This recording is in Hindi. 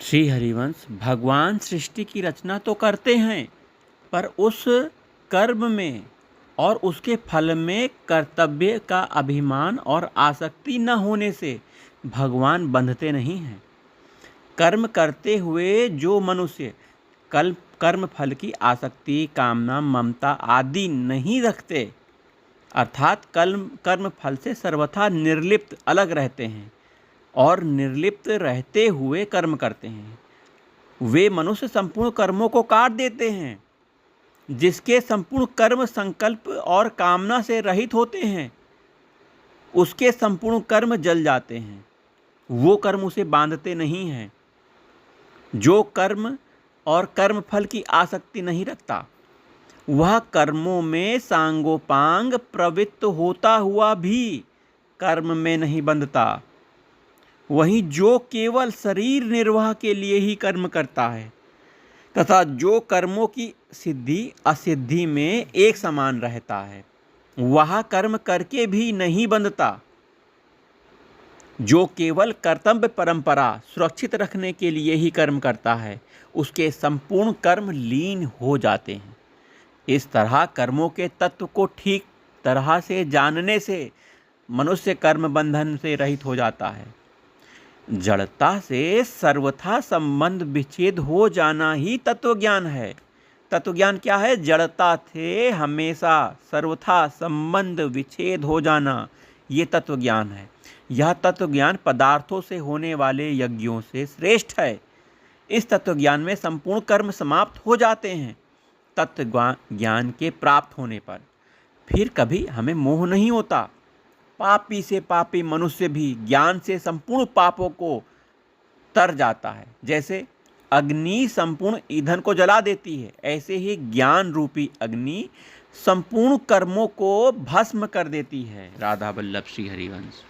श्री हरिवंश भगवान सृष्टि की रचना तो करते हैं, पर उस कर्म में और उसके फल में कर्तव्य का अभिमान और आसक्ति न होने से भगवान बंधते नहीं हैं। कर्म करते हुए जो मनुष्य कर्म फल की आसक्ति, कामना, ममता आदि नहीं रखते, अर्थात कर्म फल से सर्वथा निर्लिप्त अलग रहते हैं और निर्लिप्त रहते हुए कर्म करते हैं, वे मनुष्य संपूर्ण कर्मों को काट देते हैं। जिसके संपूर्ण कर्म संकल्प और कामना से रहित होते हैं, उसके संपूर्ण कर्म जल जाते हैं, वो कर्म उसे बांधते नहीं हैं। जो कर्म और कर्म फल की आसक्ति नहीं रखता, वह कर्मों में सांगोपांग प्रवृत्त होता हुआ भी कर्म में नहीं बंधता। वहीं जो केवल शरीर निर्वाह के लिए ही कर्म करता है तथा जो कर्मों की सिद्धि असिद्धि में एक समान रहता है, वह कर्म करके भी नहीं बंधता। जो केवल कर्तव्य परंपरा सुरक्षित रखने के लिए ही कर्म करता है, उसके संपूर्ण कर्म लीन हो जाते हैं। इस तरह कर्मों के तत्व को ठीक तरह से जानने से मनुष्य कर्म बंधन से रहित हो जाता है। जड़ता से सर्वथा संबंध विच्छेद हो जाना ही तत्वज्ञान है। तत्वज्ञान क्या है? जड़ता से हमेशा सर्वथा संबंध विच्छेद हो जाना, ये तत्वज्ञान है। यह तत्वज्ञान पदार्थों से होने वाले यज्ञों से श्रेष्ठ है। इस तत्वज्ञान में संपूर्ण कर्म समाप्त हो जाते हैं। तत्वज्ञान के प्राप्त होने पर फिर कभी हमें मोह नहीं होता। पापी से पापी मनुष्य भी ज्ञान से संपूर्ण पापों को तर जाता है। जैसे अग्नि संपूर्ण ईंधन को जला देती है, ऐसे ही ज्ञान रूपी अग्नि संपूर्ण कर्मों को भस्म कर देती है। राधा वल्लभ श्री हरिवंश।